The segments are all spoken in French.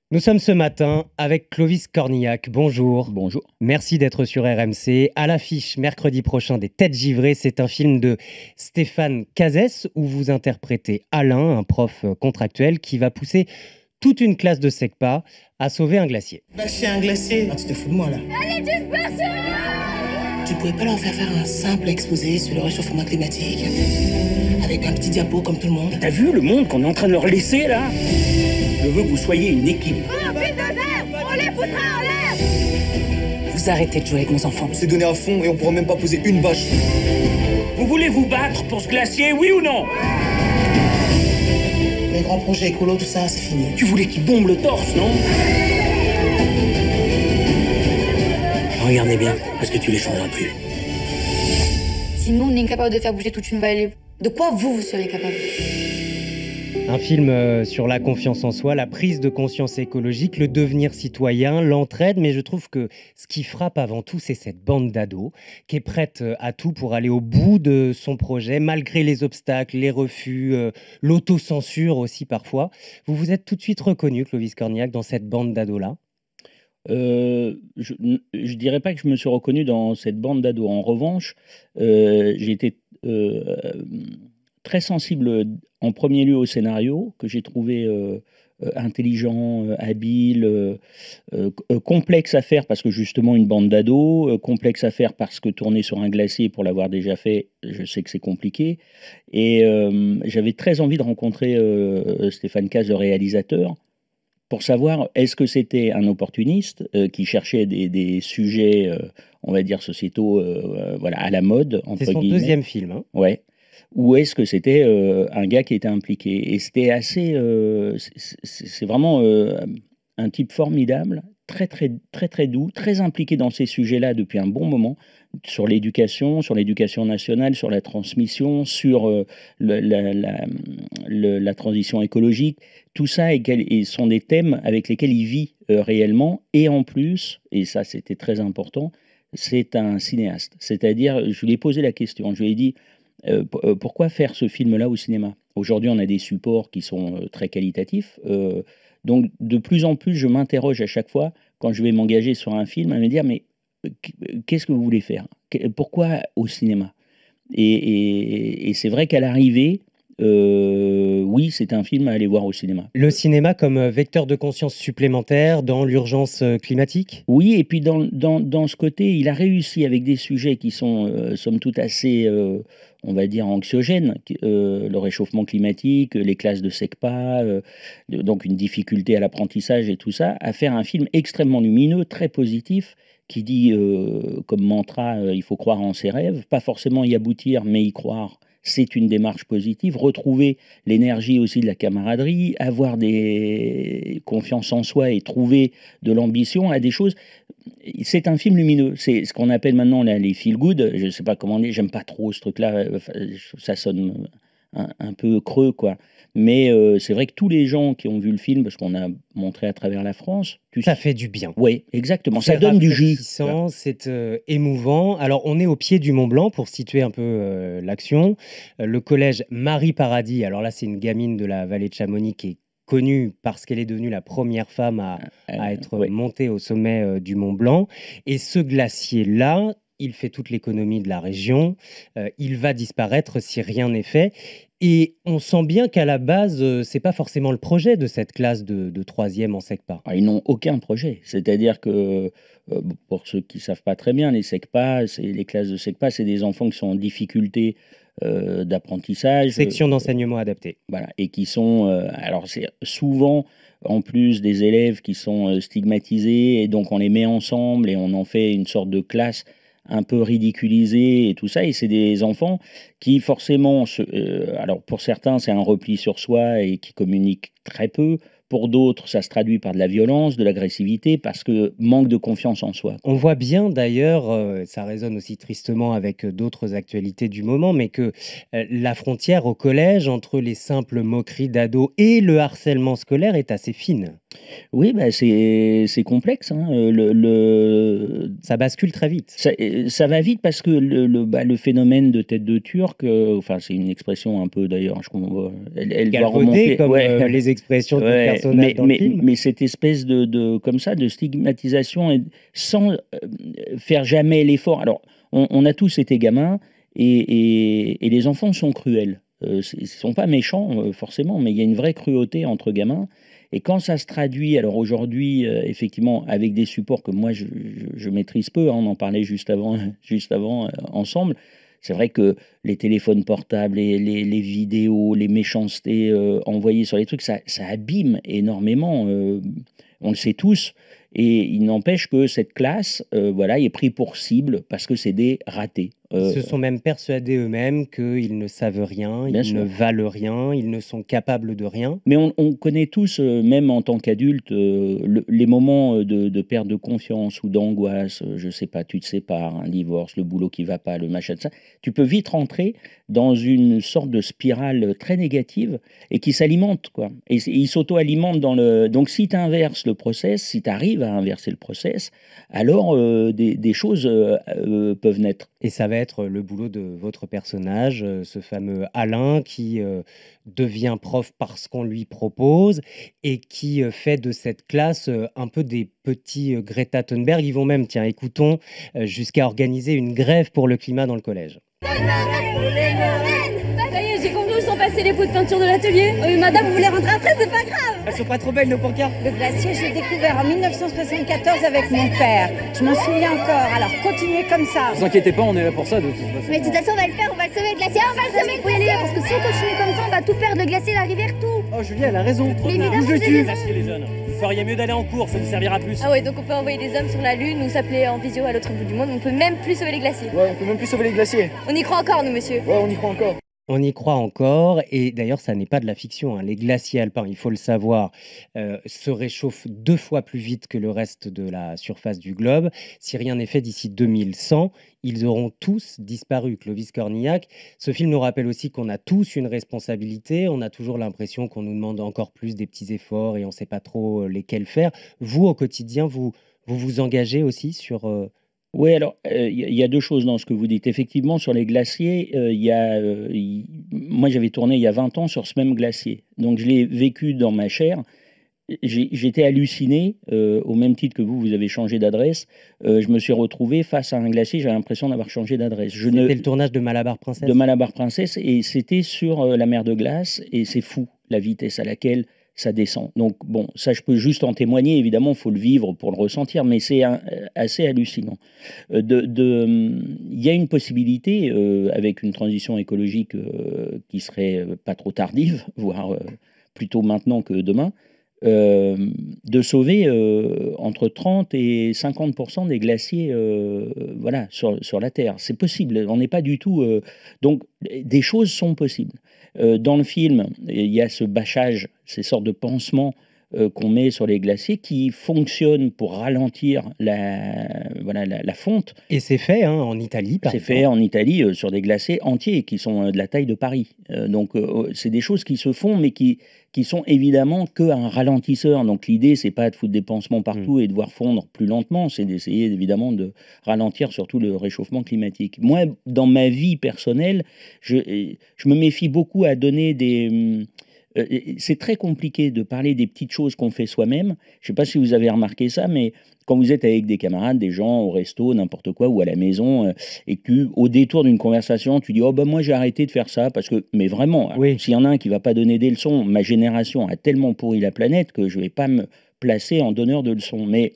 Nous sommes ce matin avec Clovis Cornillac. Bonjour. Bonjour. Merci d'être sur RMC. À l'affiche mercredi prochain des Têtes givrées, c'est un film de Stéphane Cazès où vous interprétez Alain, un prof contractuel qui va pousser toute une classe de SECPA à sauver un glacier. Lâcher un glacier. Ah, tu te fous de moi là. Allez, dispersion! Tu pourrais pas leur faire un simple exposé sur le réchauffement climatique avec un petit diapo comme tout le monde. T'as vu le monde qu'on est en train de leur laisser là? Je veux que vous soyez une équipe. Oh, bulldozer! On les foutra en l'air! Vous arrêtez de jouer avec nos enfants. On s'est donné à fond et on pourra même pas poser une bâche. Vous voulez vous battre pour ce glacier, oui ou non? Les grands projets écolo, tout ça, c'est fini. Tu voulais qu'il bombe le torse, non? Regardez bien, parce que tu les changeras plus. Si nous, on est incapable de faire bouger toute une vallée, de quoi vous serez capable? Un film sur la confiance en soi, la prise de conscience écologique, le devenir citoyen, l'entraide, mais je trouve que ce qui frappe avant tout, c'est cette bande d'ados qui est prête à tout pour aller au bout de son projet, malgré les obstacles, les refus, l'autocensure aussi parfois. Vous vous êtes tout de suite reconnu, Clovis Cornillac, dans cette bande d'ados-là? Je dirais pas que je me suis reconnu dans cette bande d'ados. En revanche, j'ai été très sensible en premier lieu au scénario, que j'ai trouvé intelligent, habile, complexe à faire parce que justement une bande d'ados, complexe à faire parce que tourner sur un glacier pour l'avoir déjà fait, je sais que c'est compliqué. Et j'avais très envie de rencontrer Stéphane Cazès, le réalisateur, pour savoir est-ce que c'était un opportuniste qui cherchait des sujets, on va dire, sociétaux voilà, à la mode, entre C'est son guillemets. deuxième film, hein. Ouais. Ou est-ce que c'était un gars qui était impliqué? Et c'était assez. C'est vraiment un type formidable, très, très, très, très doux, très impliqué dans ces sujets-là depuis un bon moment, sur l'éducation nationale, sur la transmission, sur la transition écologique. Tout ça et sont des thèmes avec lesquels il vit réellement. Et en plus, et ça c'était très important, c'est un cinéaste. C'est-à-dire, je lui ai posé la question, je lui ai dit. Pourquoi faire ce film-là au cinéma? Aujourd'hui, on a des supports qui sont très qualitatifs. Donc, de plus en plus, je m'interroge à chaque fois, quand je vais m'engager sur un film, à me dire, mais qu'est-ce que vous voulez faire? Pourquoi au cinéma? Et c'est vrai qu'à l'arrivée, oui, c'est un film à aller voir au cinéma. Le cinéma comme vecteur de conscience supplémentaire dans l'urgence climatique? Oui, et puis dans ce côté, il a réussi avec des sujets qui sont, somme toute, assez, on va dire, anxiogènes, le réchauffement climatique, les classes de SECPA, donc une difficulté à l'apprentissage et tout ça, à faire un film extrêmement lumineux, très positif, qui dit, comme mantra, il faut croire en ses rêves, pas forcément y aboutir, mais y croire. C'est une démarche positive, retrouver l'énergie aussi de la camaraderie, avoir des confiance en soi et trouver de l'ambition à des choses. C'est un film lumineux, c'est ce qu'on appelle maintenant là, les feel good, je ne sais pas comment dire, j'aime pas trop ce truc-là, je trouve ça sonne un peu creux, quoi. Mais c'est vrai que tous les gens qui ont vu le film, parce qu'on a montré à travers la France, Ça fait du bien. oui, exactement, ça C'est donne du jus. rafraîchissant, c'est émouvant. Alors, on est au pied du Mont Blanc pour situer un peu l'action. Le collège Marie Paradis, alors là, c'est une gamine de la vallée de Chamonix qui est connue parce qu'elle est devenue la première femme à être Ouais. montée au sommet du Mont Blanc. Et ce glacier-là, il fait toute l'économie de la région. Il va disparaître si rien n'est fait. Et on sent bien qu'à la base, c'est pas forcément le projet de cette classe de troisième en SECPA. Ah, ils n'ont aucun projet. C'est-à-dire que, pour ceux qui ne savent pas très bien, les SECPA, les classes de SECPA, c'est des enfants qui sont en difficulté d'apprentissage. Section d'enseignement adapté. Voilà, et qui sont. Alors, c'est souvent, en plus, des élèves qui sont stigmatisés, et donc on les met ensemble et on en fait une sorte de classe un peu ridiculisée et tout ça. Et c'est des enfants qui, forcément, alors pour certains, c'est un repli sur soi et qui communiquent très peu. Pour d'autres, ça se traduit par de la violence, de l'agressivité, parce que manque de confiance en soi. On voit bien d'ailleurs, ça résonne aussi tristement avec d'autres actualités du moment, mais que la frontière au collège entre les simples moqueries d'ados et le harcèlement scolaire est assez fine. Oui, bah, c'est complexe, hein, Ça bascule très vite. ça va vite parce que le phénomène de tête de Turc, enfin, c'est une expression un peu d'ailleurs, elle doit Galvaudé remonter comme ouais, les expressions de ouais, personnages dans le film. mais cette espèce comme ça, de stigmatisation et sans, faire jamais l'effort. Alors, on a tous été gamins et les enfants sont cruels. Ils sont pas méchants, forcément, mais il y a une vraie cruauté entre gamins et quand ça se traduit, alors aujourd'hui, effectivement, avec des supports que moi je maîtrise peu, hein, on en parlait juste avant, ensemble. C'est vrai que les téléphones portables, les vidéos, les méchancetés envoyées sur les trucs, ça abîme énormément. On le sait tous. Et il n'empêche que cette classe, voilà, est prise pour cible parce que c'est des ratés. Ils se sont même persuadés eux-mêmes qu'ils ne savent rien, Bien ils sûr. ne valent rien, ils ne sont capables de rien. Mais on connaît tous, même en tant qu'adulte, les moments de perte de confiance ou d'angoisse, je sais pas, tu te sépares, un divorce, le boulot qui va pas, le machin de ça. Tu peux vite rentrer dans une sorte de spirale très négative et qui s'alimente, quoi. Et il s'auto-alimente dans le. Donc si tu inverses le process, si tu arrives à inverser le process, alors des choses peuvent naître. Et ça va être le boulot de votre personnage, ce fameux Alain qui devient prof parce qu'on lui propose et qui fait de cette classe un peu des petits Greta Thunberg. Ils vont même, tiens, écoutons, jusqu'à organiser une grève pour le climat dans le collège. Ça y est, j'ai compris où sont passés les pots de peinture de l'atelier. Madame, vous voulez rentrer après, c'est pas grave. Elles sont pas trop belles nos pancartes. Le glacier, je l'ai découvert en 1974 avec mon père. Je m'en souviens encore. Alors continuez comme ça. Ne vous inquiétez pas, on est là pour ça de toute façon. Mais de toute façon, on va le faire, on va le sauver, le glacier, on va le sauver, faut y aller, parce que si on continue comme ça, on va tout perdre, le glacier, la rivière, tout. Oh Julia, elle a raison. Mais évidemment, Bouge le j'ai cul. raison. Merci les jeunes. Vous feriez mieux d'aller en cours, ça vous servira plus. Ah ouais, donc on peut envoyer des hommes sur la Lune ou s'appeler en visio à l'autre bout du monde. On peut même plus sauver les glaciers. Ouais, on peut même plus sauver les glaciers. On y croit encore, nous, monsieur. Ouais, on y croit encore. On y croit encore, et d'ailleurs, ça n'est pas de la fiction, hein. Les glaciers alpins, il faut le savoir, se réchauffent 2 fois plus vite que le reste de la surface du globe. Si rien n'est fait d'ici 2100, ils auront tous disparu. Clovis Cornillac, ce film nous rappelle aussi qu'on a tous une responsabilité. On a toujours l'impression qu'on nous demande encore plus des petits efforts et on ne sait pas trop lesquels faire. Vous, au quotidien, vous engagez aussi sur... Oui, alors, il y a 2 choses dans ce que vous dites. Effectivement, sur les glaciers, moi, j'avais tourné il y a 20 ans sur ce même glacier. Donc, je l'ai vécu dans ma chair. J'étais halluciné, au même titre que vous avez changé d'adresse. Je me suis retrouvé face à un glacier, j'avais l'impression d'avoir changé d'adresse. C'était le tournage de Malabar Princess. De Malabar Princess, et c'était sur la mer de glace, et c'est fou, la vitesse à laquelle ça descend. Donc bon, ça je peux juste en témoigner, évidemment, il faut le vivre pour le ressentir, mais c'est assez hallucinant. Il y a une possibilité, avec une transition écologique qui serait pas trop tardive, voire plutôt maintenant que demain, de sauver entre 30 et 50% des glaciers voilà, sur la Terre. C'est possible, on n'est pas du tout... donc, des choses sont possibles. Dans le film, il y a ce bâchage, ces sortes de pansements qu'on met sur les glaciers qui fonctionnent pour ralentir la fonte. Et c'est fait en Italie, par exemple. C'est fait en Italie sur des glaciers entiers qui sont de la taille de Paris. Donc, c'est des choses qui se font, mais qui sont évidemment qu'un ralentisseur. Donc, l'idée, c'est pas de foutre des pansements partout et de voir fondre plus lentement, c'est d'essayer évidemment de ralentir surtout le réchauffement climatique. Moi, dans ma vie personnelle, je me méfie beaucoup à donner des... c'est très compliqué de parler des petites choses qu'on fait soi-même. Je ne sais pas si vous avez remarqué ça, mais quand vous êtes avec des camarades, des gens au resto, n'importe quoi, ou à la maison, et que au détour d'une conversation, tu dis « Oh ben moi j'ai arrêté de faire ça, parce que... » Mais vraiment, oui. S'il y en a un qui ne va pas donner des leçons, ma génération a tellement pourri la planète que je ne vais pas me placer en donneur de leçons. Mais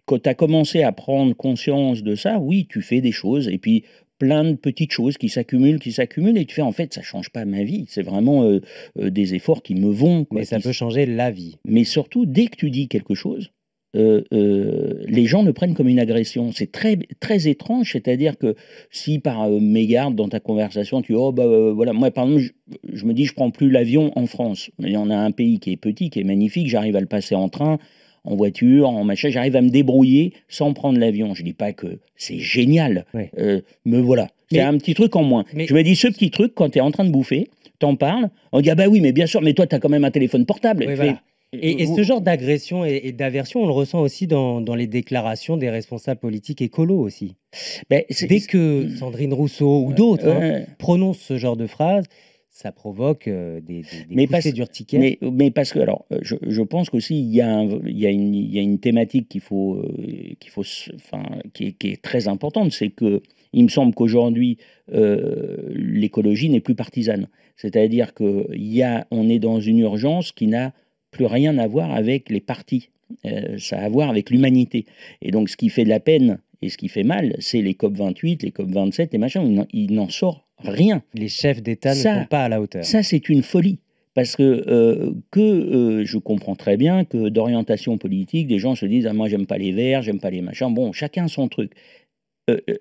quand tu as commencé à prendre conscience de ça, oui, tu fais des choses, et puis plein de petites choses qui s'accumulent, et tu fais en fait ça change pas ma vie, c'est vraiment des efforts qui me vont. Mais ça peut changer la vie. Mais surtout, dès que tu dis quelque chose, les gens le prennent comme une agression. C'est très, très étrange, c'est-à-dire que si par mégarde dans ta conversation, tu dis « Oh bah voilà, moi par exemple, je me dis je prends plus l'avion en France. Il y en a un pays qui est petit, qui est magnifique, j'arrive à le passer en train, en voiture, en machin, j'arrive à me débrouiller sans prendre l'avion. Je dis pas que c'est génial, ouais. Mais voilà, c'est un petit truc en moins. Je me dis, ce petit truc, quand tu es en train de bouffer, t'en parles, on dit, ah bah oui, mais bien sûr, mais toi, tu as quand même un téléphone portable. Oui, voilà. Et ce genre d'agression et d'aversion, on le ressent aussi dans les déclarations des responsables politiques écolos aussi. Ben, Dès que Sandrine Rousseau ou d'autres ouais. prononcent ce genre de phrase, ça provoque des poussées d'urticaire. Mais parce que, alors, je pense qu'aussi, il y a une thématique qui est très importante, c'est que il me semble qu'aujourd'hui, l'écologie n'est plus partisane. C'est-à-dire qu'on est dans une urgence qui n'a plus rien à voir avec les partis. Ça a à voir avec l'humanité. Et donc, ce qui fait de la peine et ce qui fait mal, c'est les COP28, les COP27, les machins, il n'en sort rien. Les chefs d'État ne sont pas à la hauteur. Ça, c'est une folie. Parce que je comprends très bien que d'orientation politique, des gens se disent « Ah, moi, j'aime pas les verts, j'aime pas les machins. » Bon, chacun son truc.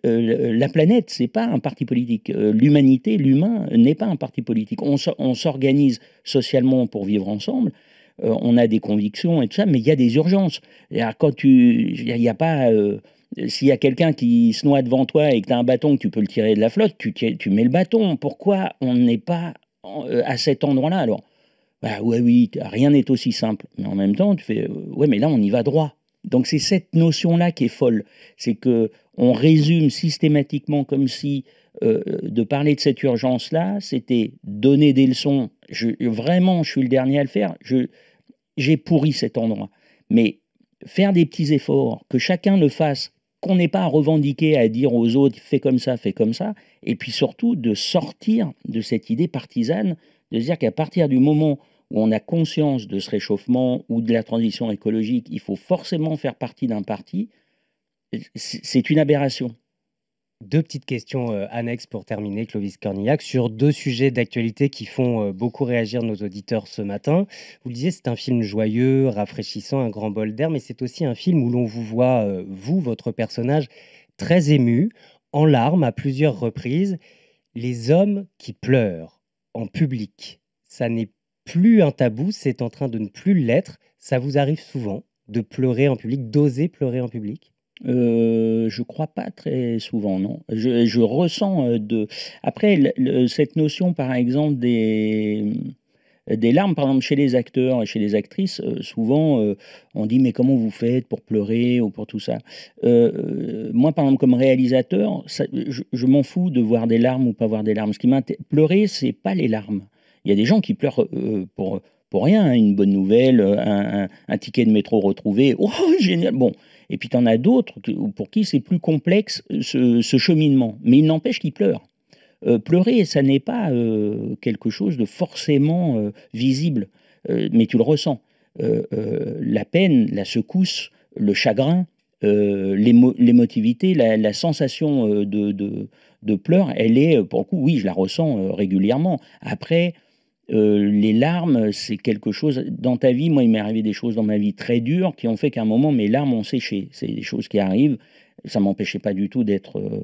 La planète, c'est pas un parti politique. L'humanité, l'humain, n'est pas un parti politique. On s'organise socialement pour vivre ensemble. On a des convictions et tout ça, mais il y a des urgences. Il n'y a pas... s'il y a quelqu'un qui se noie devant toi et que tu as un bâton que tu peux le tirer de la flotte, tu mets le bâton. Pourquoi on n'est pas à cet endroit-là? Alors, oui, rien n'est aussi simple. Mais en même temps, tu fais, ouais, mais là, on y va droit. Donc, c'est cette notion-là qui est folle. C'est qu'on résume systématiquement comme si de parler de cette urgence-là, c'était donner des leçons. Vraiment, je suis le dernier à le faire. J'ai pourri cet endroit. Mais faire des petits efforts, que chacun le fasse, qu'on n'ait pas à revendiquer, à dire aux autres, fais comme ça, et puis surtout de sortir de cette idée partisane, de se dire qu'à partir du moment où on a conscience de ce réchauffement ou de la transition écologique, il faut forcément faire partie d'un parti, c'est une aberration. Deux petites questions annexes pour terminer, Clovis Cornillac, sur deux sujets d'actualité qui font beaucoup réagir nos auditeurs ce matin. Vous le disiez, c'est un film joyeux, rafraîchissant, un grand bol d'air, mais c'est aussi un film où l'on vous voit, votre personnage, très ému, en larmes à plusieurs reprises. Les hommes qui pleurent en public, ça n'est plus un tabou, c'est en train de ne plus l'être. Ça vous arrive souvent de pleurer en public, d'oser pleurer en public ? Je crois pas très souvent, non. Je ressens Après, cette notion, par exemple, des larmes, par exemple, chez les acteurs et chez les actrices, souvent, on dit « Mais comment vous faites pour pleurer ou pour tout ça ?» Moi, par exemple, comme réalisateur, je m'en fous de voir des larmes ou pas voir des larmes. Pleurer, c'est pas les larmes. Il y a des gens qui pleurent pour rien, hein, une bonne nouvelle, un ticket de métro retrouvé, oh génial, bon. Et puis tu en as d'autres pour qui c'est plus complexe ce cheminement, mais il n'empêche qu'ils pleurent. Pleurer, ça n'est pas quelque chose de forcément visible, mais tu le ressens. La peine, la secousse, le chagrin, l'émotivité, la sensation de pleurs, elle est, pour le coup, oui, je la ressens régulièrement. Après, les larmes, c'est quelque chose... Dans ta vie, moi, il m'est arrivé des choses dans ma vie très dures qui ont fait qu'à un moment, mes larmes ont séché. C'est des choses qui arrivent. Ça ne m'empêchait pas du tout d'être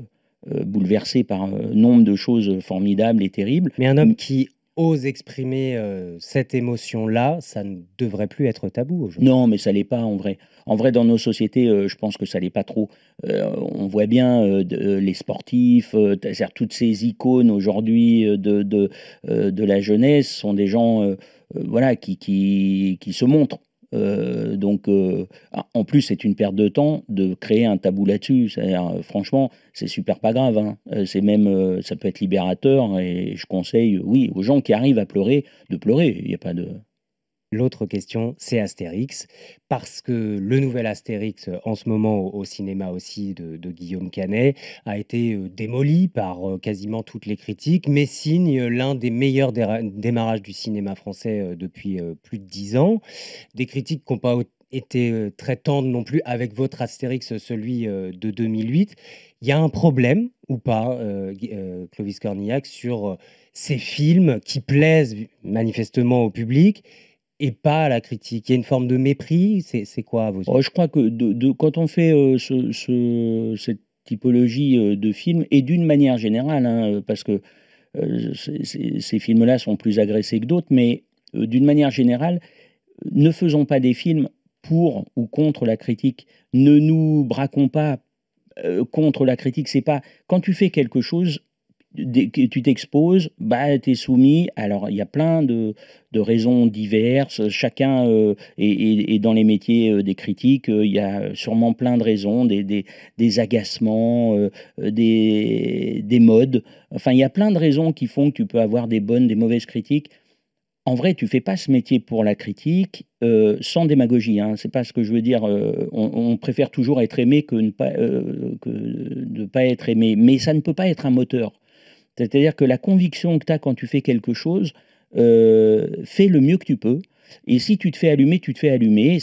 bouleversé par nombre de choses formidables et terribles. Mais un homme qui ose exprimer cette émotion-là, ça ne devrait plus être tabou aujourd'hui. Non, mais ça l'est pas en vrai. En vrai, dans nos sociétés, je pense que ça l'est pas trop. On voit bien les sportifs, c'est-à-dire toutes ces icônes aujourd'hui de la jeunesse sont des gens voilà, qui se montrent. En plus, c'est une perte de temps de créer un tabou là-dessus. Franchement, c'est super pas grave. Hein. C'est même, ça peut être libérateur. Et je conseille, oui, aux gens qui arrivent à pleurer, de pleurer. Il n'y a pas de... L'autre question, c'est Astérix, parce que le nouvel Astérix, en ce moment au cinéma aussi de Guillaume Canet, a été démoli par quasiment toutes les critiques, mais signe l'un des meilleurs démarrages du cinéma français depuis plus de 10 ans. Des critiques qui n'ont pas été très tendres non plus avec votre Astérix, celui de 2008. Il y a un problème, ou pas, Clovis Cornillac, sur ces films qui plaisent manifestement au public et pas à la critique. Il y a une forme de mépris, c'est quoi à vos yeux ? Je crois que quand on fait cette typologie de films, et d'une manière générale, hein, parce que ces films-là sont plus agressés que d'autres, mais d'une manière générale, ne faisons pas des films pour ou contre la critique. Ne nous braquons pas contre la critique. C'est pas quand tu fais quelque chose, que tu t'exposes, bah, tu es soumis. Alors, il y a plein de raisons diverses. Chacun, et dans les métiers des critiques, il y a sûrement plein de raisons, des agacements, des modes. Enfin, il y a plein de raisons qui font que tu peux avoir des bonnes, des mauvaises critiques. En vrai, tu fais pas ce métier pour la critique, sans démagogie, hein. C'est pas ce que je veux dire. On préfère toujours être aimé que de ne pas être aimé. Mais ça ne peut pas être un moteur. C'est-à-dire que la conviction que tu as quand tu fais quelque chose, fais le mieux que tu peux. Et si tu te fais allumer, tu te fais allumer.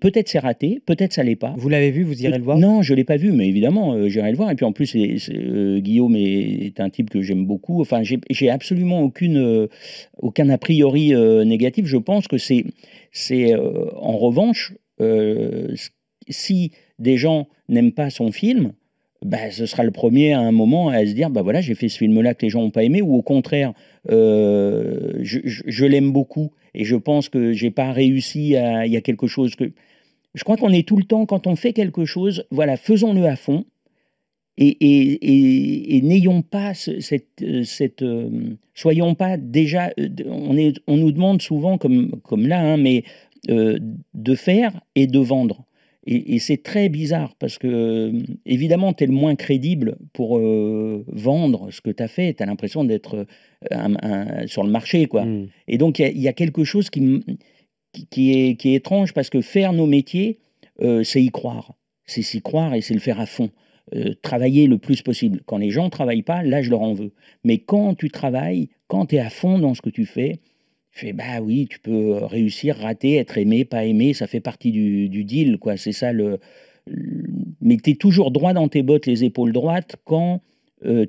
Peut-être c'est raté, peut-être ça l'est pas. Vous l'avez vu, vous irez le voir? Non, je l'ai pas vu, mais évidemment, j'irai le voir. Et puis en plus, Guillaume est un type que j'aime beaucoup. Enfin, j'ai absolument aucun a priori négatif. Je pense que c'est en revanche, si des gens n'aiment pas son film, bah, ce sera le premier à un moment à se dire, bah voilà, j'ai fait ce film-là que les gens n'ont pas aimé, ou au contraire, je l'aime beaucoup et je pense que j'ai pas réussi il y a quelque chose que... Je crois qu'on est tout le temps, quand on fait quelque chose, voilà, faisons-le à fond et n'ayons pas soyons pas déjà, on nous demande souvent, comme là, hein, mais de faire et de vendre. Et c'est très bizarre parce que, évidemment, tu es le moins crédible pour vendre ce que tu as fait. Tu as l'impression d'être sur le marché, quoi. Et donc, il y a quelque chose qui est étrange parce que faire nos métiers, c'est y croire. C'est s'y croire et c'est le faire à fond. Travailler le plus possible. Quand les gens ne travaillent pas, là, je leur en veux. Mais quand tu travailles, quand tu es à fond dans ce que tu fais, bah oui, tu peux réussir, rater, être aimé, pas aimé, ça fait partie du deal, quoi. C'est ça mais tu es toujours droit dans tes bottes, les épaules droites, quand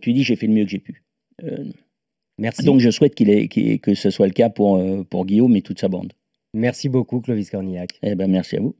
tu dis j'ai fait le mieux que j'ai pu. Merci. Donc je souhaite que ce soit le cas pour Guillaume et toute sa bande. Merci beaucoup, Clovis Cornillac. Eh ben, merci à vous.